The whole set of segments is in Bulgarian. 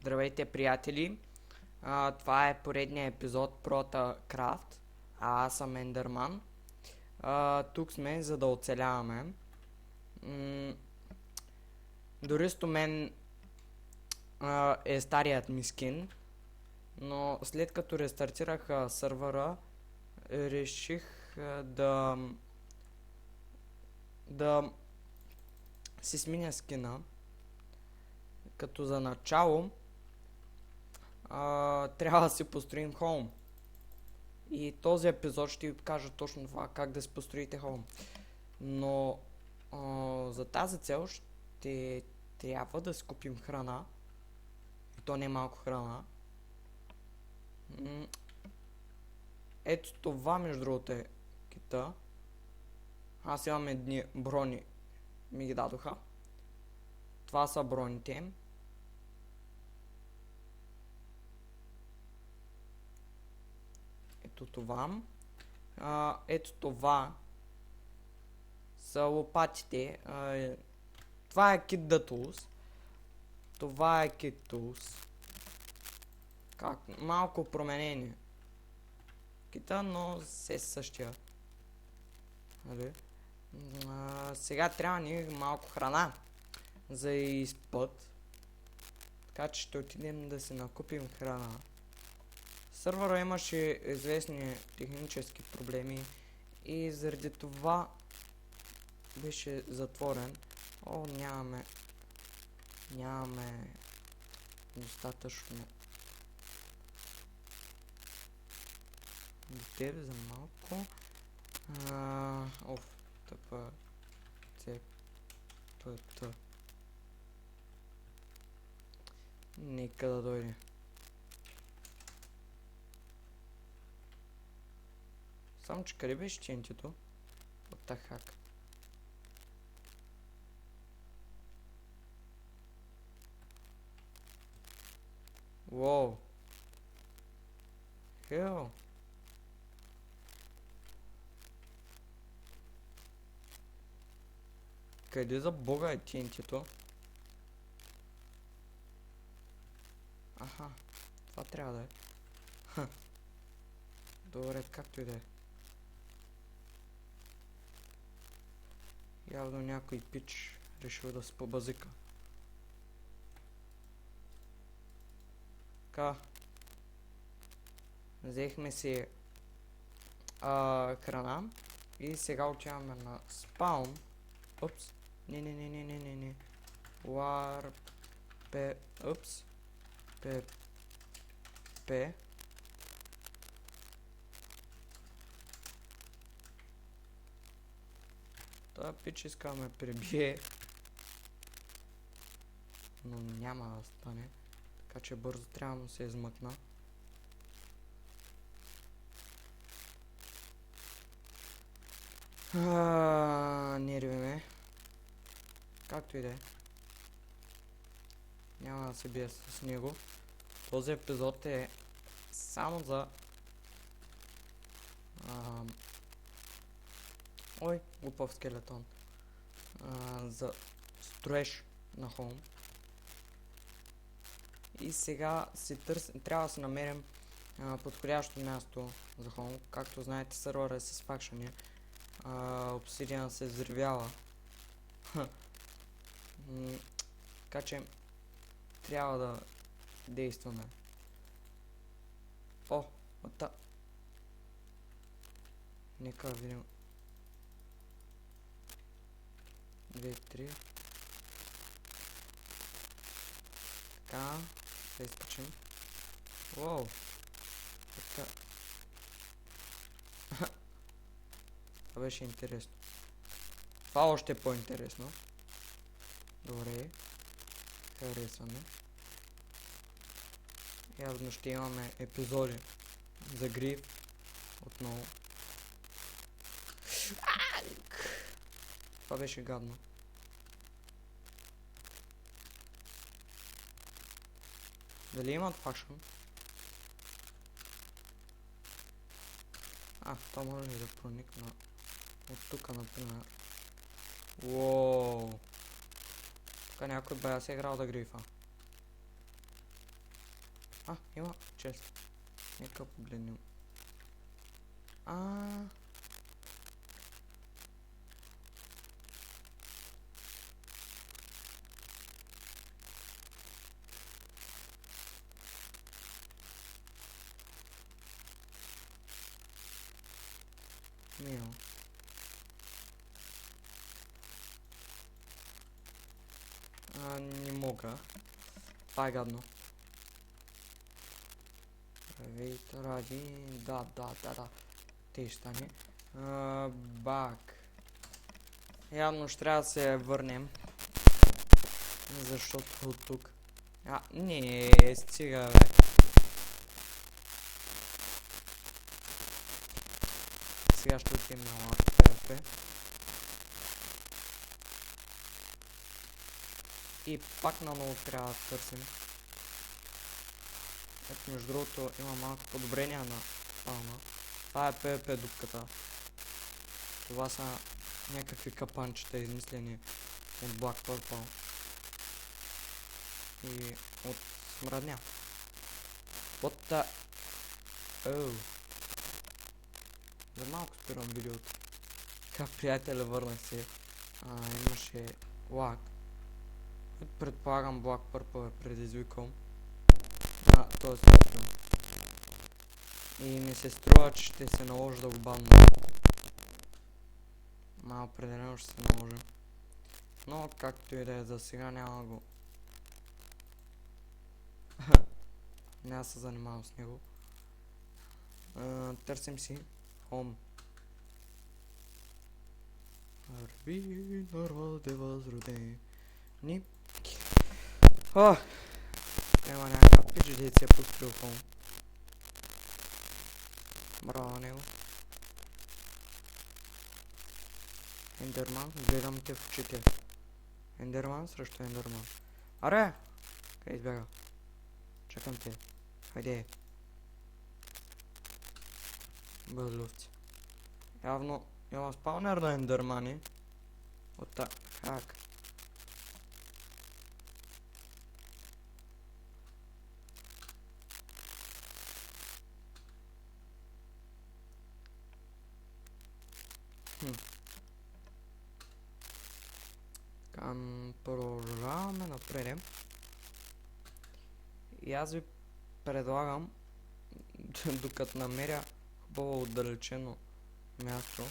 Здравейте, приятели! Това е поредният епизод Прота Крафт, а аз съм Ендерман. Тук сме за да оцеляваме. Дори с мен е старият ми скин, но след като рестартирах сървъра, реших да си сменя скина. Като за начало трябва да си построим хоум. И този епизод ще ви кажа точно това, как да си построите хоум. Но за тази цел ще трябва да си купим храна. И то не е малко храна. Ето това, между другото, е кита. Аз имам едни брони, ми ги дадоха. Това са броните. Ето това. Ето това са лопатите. Това е Kit the Tools. Това е Kit Tools. Как? Малко променение. Кита, но се същия. Сега трябва ни малко храна за изпът. Така че ще отидем да си накупим храна. Сървъра имаше известни технически проблеми и заради това беше затворен. Нямаме достатъчно детели за малко. Тъпа цепата. Нека да дойде. Само че къде беше чентито? What the heck? Воу. Хел. Къде за бога е чентито? Аха. Това трябва да е. Добре, както и да е. Явно някой пич решил да се побазика. Така. Взехме си храна. И сега отиваме на спаун. Упс. Не. Warp. Упс. П. Това пич иска да ме пребие, но няма да стане, така че бързо трябва да се измъкна. Нерви ме. Както и да е. Няма да се бия с него. Този епизод е само за ой, глупав скелетон. За строеж на хоум. И сега трябва да си намерим подходящо място за хоум. Както знаете, сървъра е с факшъни. Обсидиан се взривява. Така че трябва да действаме. Нека да видим. 2, 3. Така. Да изпечем. Уоу. Така. Това беше интересно. Това още е по-интересно. Добре. Харесваме. Явно ще имаме епизоди за гриф. Отново. Това беше гадно. Дали имат факшън? Това може ли да проникна от тук, например? Уоу. Тук някой бая се е играл да грифа. Има чест. Нека погледнем. Мило. Не мога. Това е гадно. Ради. Да. Те ще стане. Бак. Явно ще трябва да се върнем. Защото от тук. Не, стига, бе. Сега ще отидем на ПВП. И пак наново трябва да търсим. Ето, между другото, има малко подобрение на спауна. Това е ПВП дупката. Това са някакви капанчета, измислени от Black Purple. И от смрадня. What the... За малко спирам видеото. Така, приятеля, върнах се. Имаше лаг. Предполагам Black Purple е предизвикал. Този степен. И ми се струва, че ще се наложи да го банна. Определено ще се наложи. Но както и да е, за сега няма го. Няма се занимавам с него. Търсим си Home. Арби народе възродени. Има някакъв пич, дет се е пустил Home. Браво на него. Ендерман, гледам те в очите. Ендерман срещу Ендерман. Аре! Къде избяга? Чакам те. Хайде. Бъдловци. Явно има спаунер на Ендермани. Ота. Как? Продължаваме напред. И аз ви предлагам, докато намеря хубаво отдалечено място,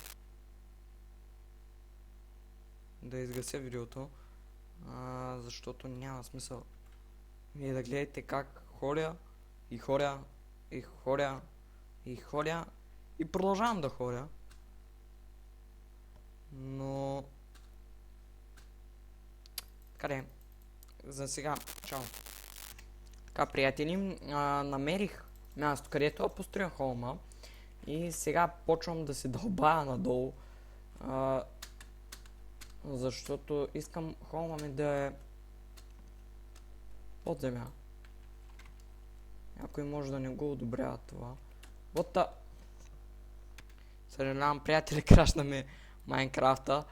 да изгася видеото, защото няма смисъл вие да гледате как ходя и продължавам да ходя, но къде? За сега, чао. Така, приятели, намерих място, където построя холма и сега почвам да се дълбая надолу, защото искам холма ми да е под земя. Някой може да не го одобрява това. Съжалявам, приятели, крашна ми Майнкрафта.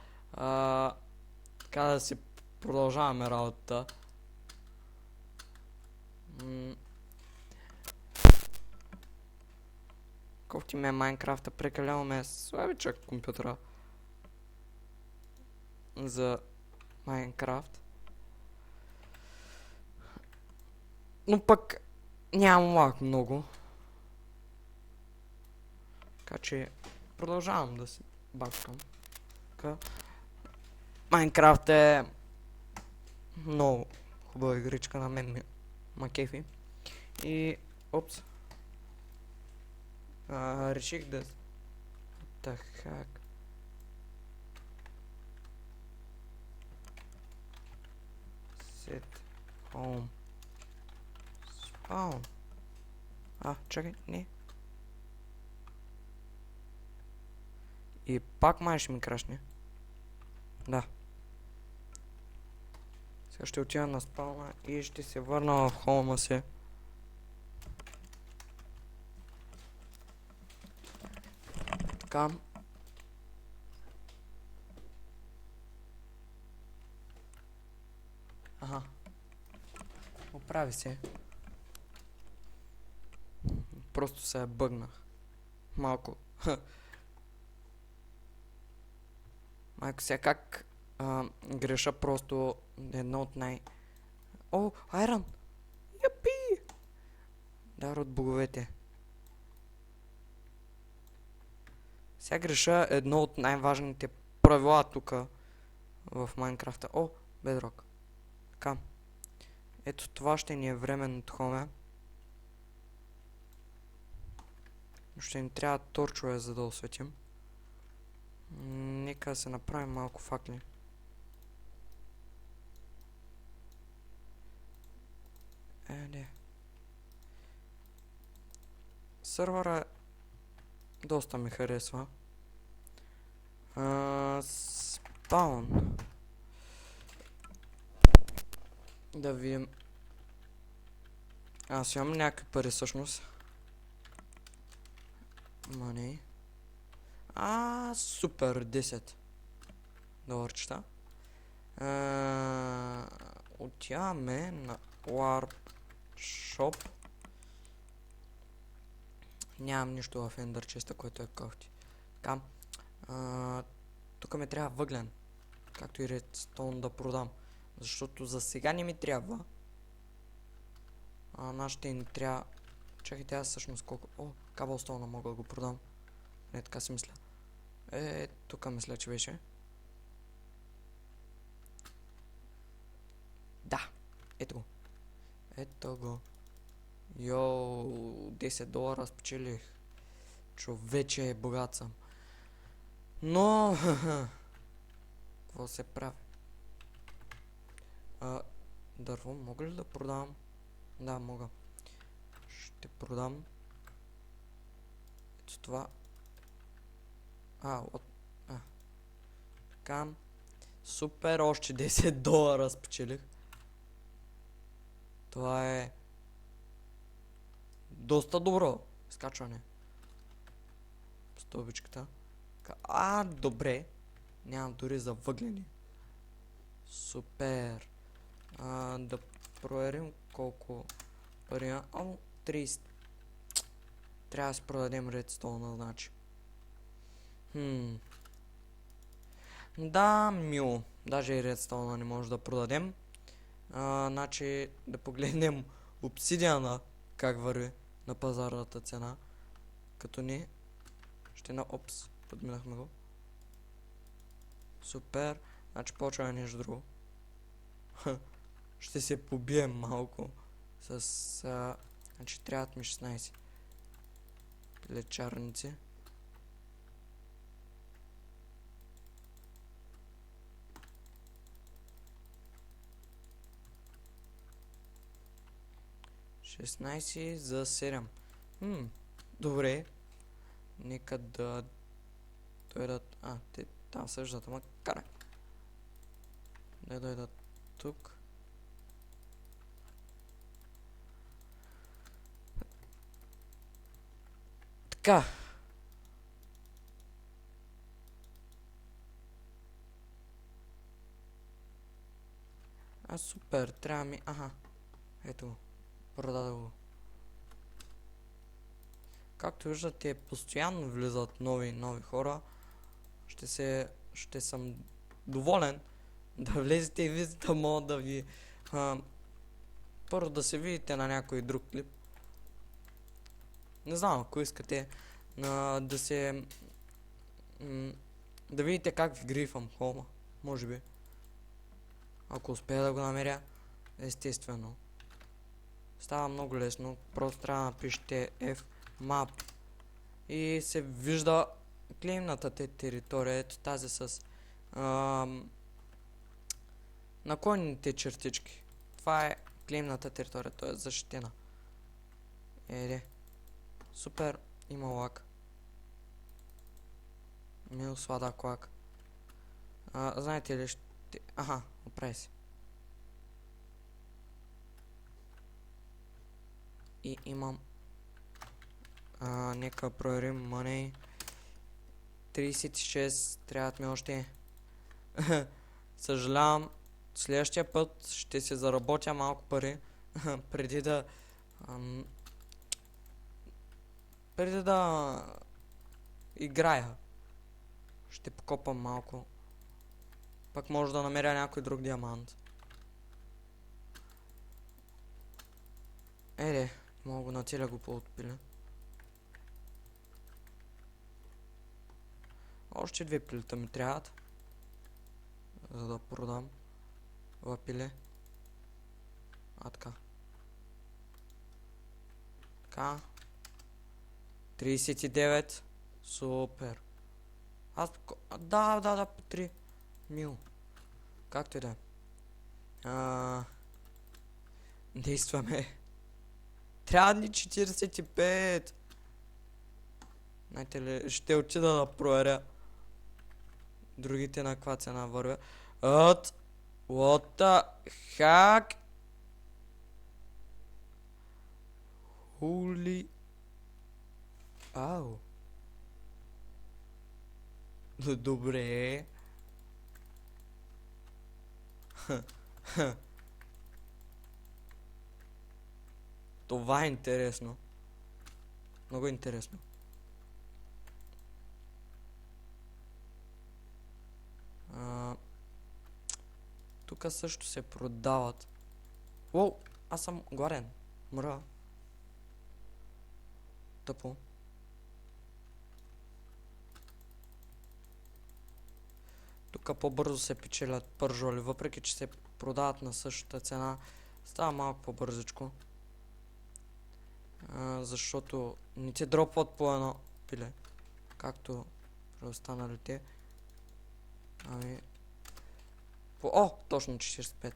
Така да си продължаваме работата. Кофти ме Майнкрафта, прекалено ме слабичък компютъра за Майнкрафт. Но пък нямам лаг много. Така че продължавам да си бачкам. Майнкрафт е много хубава игричка, на мен ма кефи. И опс. Реших да... Тахак. Set home. Spawn. Чакай, не. И пак май ще ми крашне. Да. Сега ще отида на спауна и ще се върна в холма си. Така. Оправи се. Просто се бъгнах. Малко. Майко сега как греша просто едно от О, айрон! Япи! Дар от боговете. Сега греша едно от най-важните правила тук в Майнкрафта. О, бедрок. Така. Ето това ще ни е временното хоме. Ще ни трябва торчове, за да осветим. Нека да се направим малко факли. Не. Сървъра доста ми харесва. Спаун. Да видим. Аз имам някакви пари всъщност. Money. Супер, 10 доларчета. Отиваме на Warp Shop. Нямам нищо в Ender Chest, което е кофти. Така. Тук ми трябва въглен. Както и Redstone да продам. Защото за сега не ми трябва. Нашите ни трябва... Чакайте, аз всъщност колко... О, Cobblestone мога да го продам. Не, така си мисля. Тук мисля, че беше. Да, ето го. Ето го. Йоу, 10 долара спечелих. Човече, богат съм. Но... Какво се прави? Дърво, мога ли да продам? Да, мога. Ще продам. Ето това. Така. Супер, още 10 долара спечелих. Това е доста добро скачване. Стълбичката. Добре. Нямам дори за въглени. Супер. Да проверим колко пари има. 30. Трябва да си продадем редстоуна, значи. Да, мило. Даже и редстоуна не може да продадем. Значи да погледнем обсидиана как върви на пазарната цена. Като ни ще подминахме го. Супер. Значи почваме нещо друго. Ще се побием малко с... значи трябват ми 16 лечарници. За 7. Добре. Нека да дойдат... те там съждат, ама карай. Да дойдат тук. Така. Супер, трябва ми... Ето го. Продадох го. Както виждате, постоянно влизат нови хора. Ще съм доволен да влезете и вие, да мога да ви... първо да се видите на някой друг клип. Не знам, ако искате да се... да видите как ви грифам хома. Може би. Ако успея да го намеря. Естествено. Става много лесно. Просто трябва да напишете F-map. И се вижда клеймната територия. Ето тази с наклонените чертички. Това е клеймната територия. То е защитена. Супер. Има лак. Мил сладък лак. Знаете ли ще... оправи се. И имам... нека проверим money. 36. Трябват ми още. Съжалявам. Следващия път ще се заработя малко пари. Преди да... преди да играя, ще покопам малко. Пак може да намеря някой друг диамант. Мога го нацеля го по-отпиля. Още 2 пилета ми трябват, за да продам лапиле. Така. Така. 39. Супер. Да, по 3 мил. Както и да е. Действаме. Трябва ни 45. Знаете ли, ще отида да проверя другите на каква цена вървя. What the heck? Holy... Ау. Добре. Това е интересно. Много интересно. Тук също се продават. Уоу, аз съм гладен. Мра. Тъпо. Тук по-бързо се печелят пържоли, въпреки че се продават на същата цена. Става малко по-бързичко. Защото не ти дропват по едно пиле. Както при останалите. О, точно 45.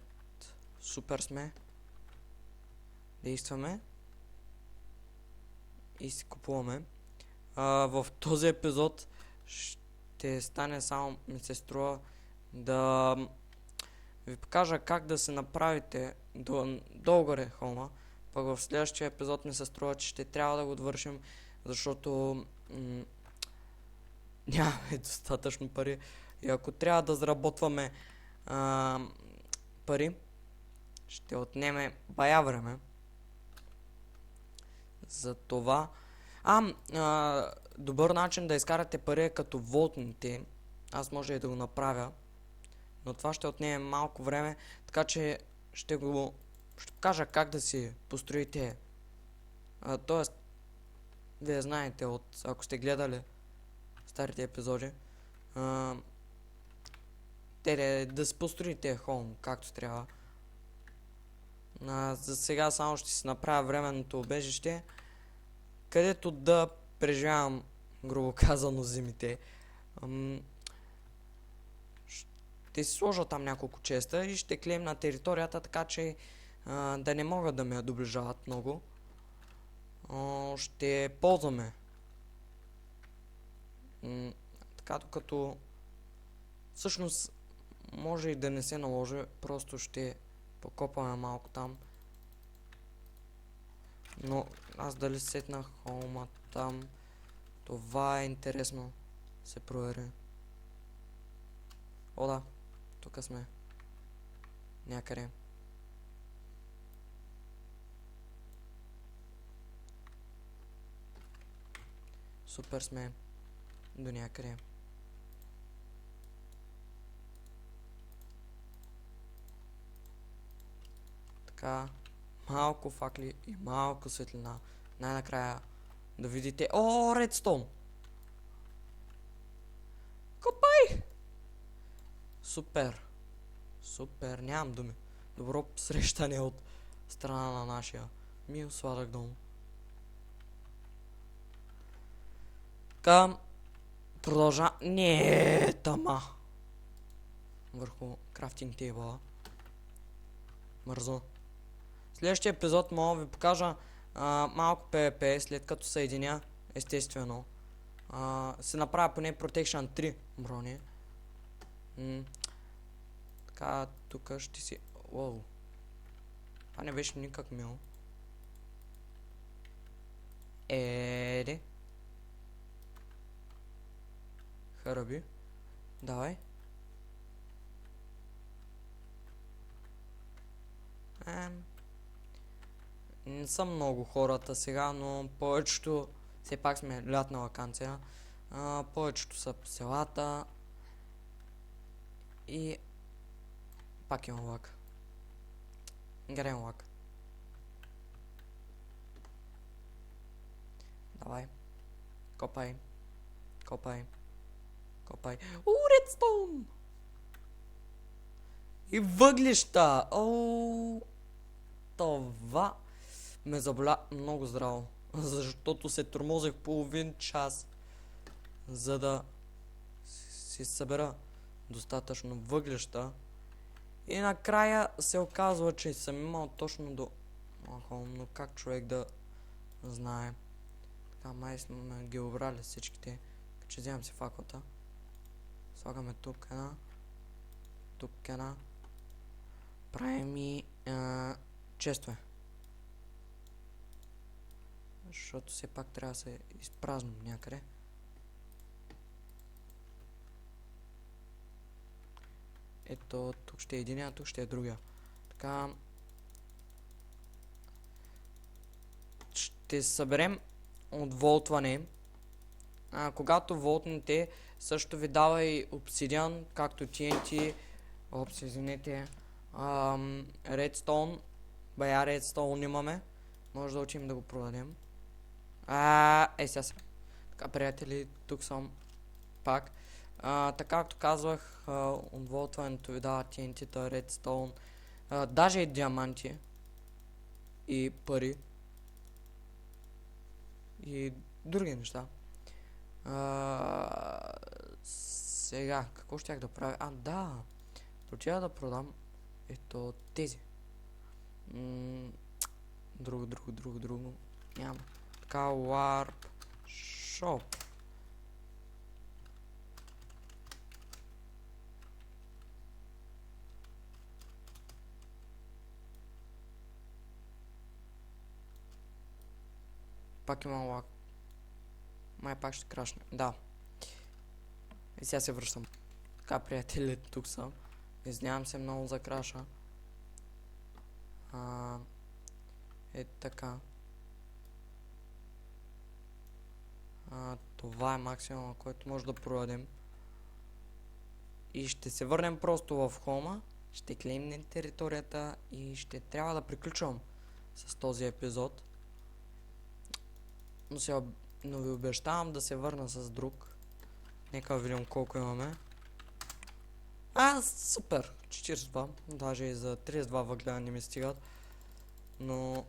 Супер сме. Действаме. И си купуваме. В този епизод ще стане само, ми се струва, да ви покажа как да се направите долу-горе хома. Пък в следващия епизод ми се струва, че ще трябва да го довършим, защото нямаме достатъчно пари. И ако трябва да заработваме пари, ще отнеме бая време. Затова добър начин да изкарате пари е като волтните. Аз може и да го направя, но това ще отнеме малко време, така че ще покажа как да си построите. Тоест, вие знаете, ако сте гледали старите епизоди, да си построите хоум както трябва. За сега само ще си направя временното убежище, където да преживявам, грубо казано, зимите. Ще си сложа там няколко честа и ще клеим на територията, така че да не могат да ме доближават много. Ще ползваме. Така, докато всъщност може и да не се наложи, просто ще покопаме малко там. Но аз дали сетнах хоума там, това е интересно се провери. О, да, тук сме някъде. Супер сме до някъде. Така, малко факли и малко светлина. Най-накрая да видите... О, редстоун! Копай! Супер! Супер, нямам думи. Добро срещане от страна на нашия мил сладък дом. Така, продължа... Не, тама! Върху крафтинг тейбъла. Мързо. Следващия епизод мога да ви покажа малко PvP, след като съединя, естествено. Се направя поне Protection 3 брони. Така, тук ще си... Уоу. Това не беше никак мило. Еде. Хараби. Давай. Не са много хората сега, но повечето Все пак сме лятна ваканция. Повечето са по селата. И пак имам лак. Гарен лак. Давай. Копай. Копай. Копай. Редстоун! И въглища! Това ме заболя много здраво. Защото се тормозех половин час, за да си събера достатъчно въглища. И накрая се оказва, че съм имал точно до... но как човек да знае? Така, май сме ги обрали всичките. Че вземам си факлата. Слагаме тук една. Тук една. Правим и честове. Защото все пак трябва да се изпразним някъде. Ето, тук ще е единия, тук ще е другия. Така. Ще съберем от волтване. Когато волтнете, също ви дава и обсидиан, както TNT. Извинете. Редстоун. Бая редстоун имаме. Може да учим да го продадем. Сега се. Така, приятели, тук съм пак. Така, както казвах, отволтването ви дава TNT-та, редстоун, даже и диаманти. И пари. И други неща. Сега, какво щях да правя? Да. Отива да продам ето тези. Друго. Няма. Така, Warp Shop. Пак има лак. Май пак ще крашне. Да. И сега се връщам. Така, приятели, тук съм. Извинявам се много за краша. Така. Това е максимум, който може да продадем. И ще се върнем просто в хома. Ще клеймнем територията и ще трябва да приключвам с този епизод. Но ви обещавам да се върна с друг. Нека видим колко имаме. Супер! 42. Даже и за 32 въгледа не ми стигат. Но...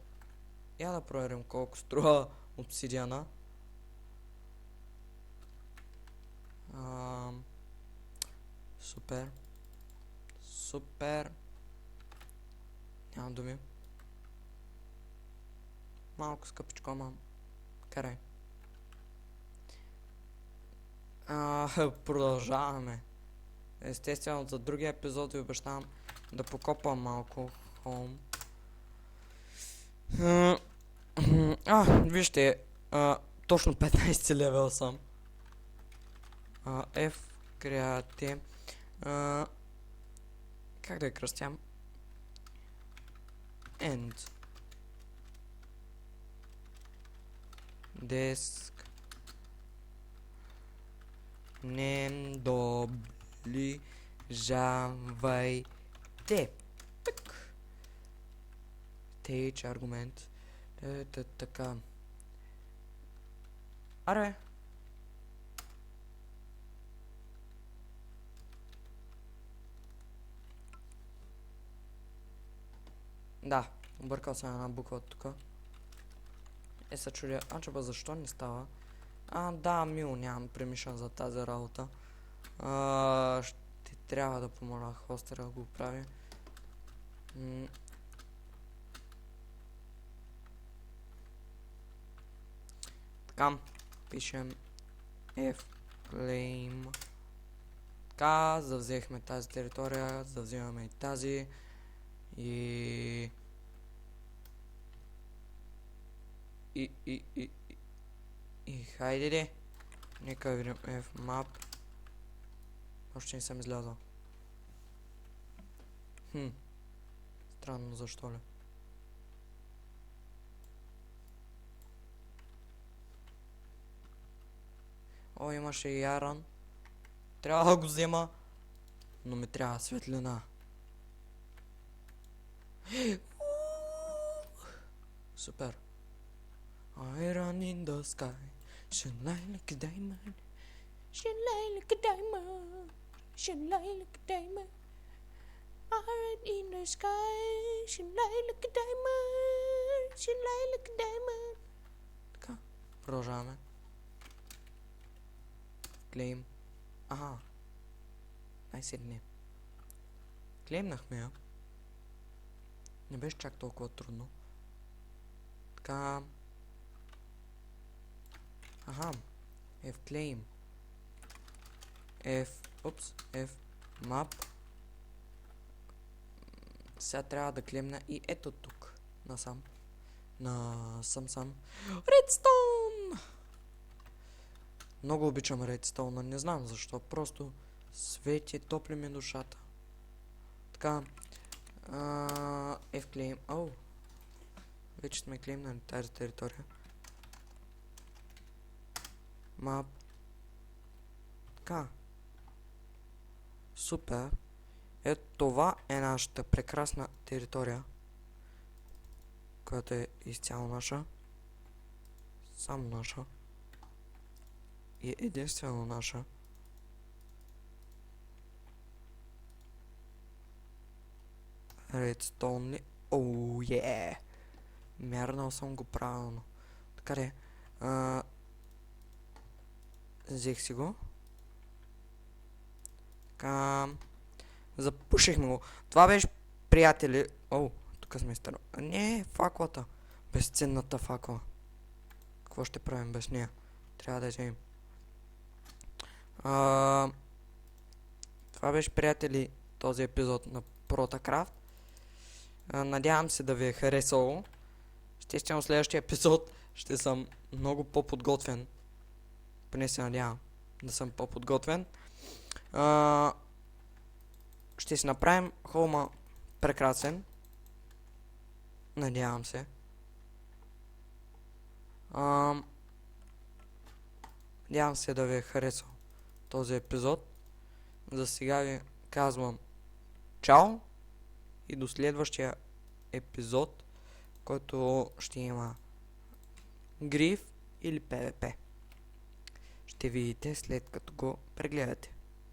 я да проверим колко струва обсидиана. Супер. Супер. Нямам думи. Малко скъпичко, ама... карай. Продължаваме. Естествено, за другия епизод ви обещавам да покопам малко Home. Вижте, точно 15 левел съм. F, креате. Как да я кръстям? End. Desk. Не доближавайте. Так. Теч аргумент. Така. Аре. Да, объркал съм една буква от тук. Се чудя, чаба защо не става? Да, мило, нямам премишън за тази работа. Ще трябва да помоля хостера да го прави. Така, пишем F-Claim. Така, завзехме тази територия, завзимаме и тази. И хайде де. Нека видим F-Map. Още не съм излязал. Странно, защо ли? О, имаше и Яран. Трябва да го взема. Но ми трябва светлина. Супер. Iron in the sky. Shine like a diamond. Shine like a diamond. Shine like a diamond. Iron in the sky. Shine like a diamond. Shine like a diamond. Така, продължаваме. Клейм. Аха. Най-сетне. Клеймнахме я. Не беше чак толкова трудно. Така. Аха. F claim. F map. Сега трябва да клемна и ето тук. Насам. Сам. Редстоун! Много обичам редстоуна. Не знам защо. Просто свети, топли ми душата. Така. F claim. Оу. Вече сме клеймнали тази територия. Map. Така. Супер. Ето това е нашата прекрасна територия, която е изцяло наша. Само наша. И единствено наша. Редстоун ли? Оу, е! Мярнал съм го правилно. Така де. Взех си го. Така. Запушихме го. Това беше, приятели. Оу, тук сме старо. Не, факлата. Безценната факла. Какво ще правим без нея? Трябва да вземем. Това беше, приятели, този епизод на Protacraft. Надявам се да ви е харесало. Естествено, следващия епизод ще съм много по-подготвен. Поне се надявам да съм по-подготвен. Ще си направим холма прекрасен. Надявам се. Надявам се да ви е харесал този епизод. За сега ви казвам чао и до следващия епизод, който ще има гриф или PvP. Ще видите след като го прегледате.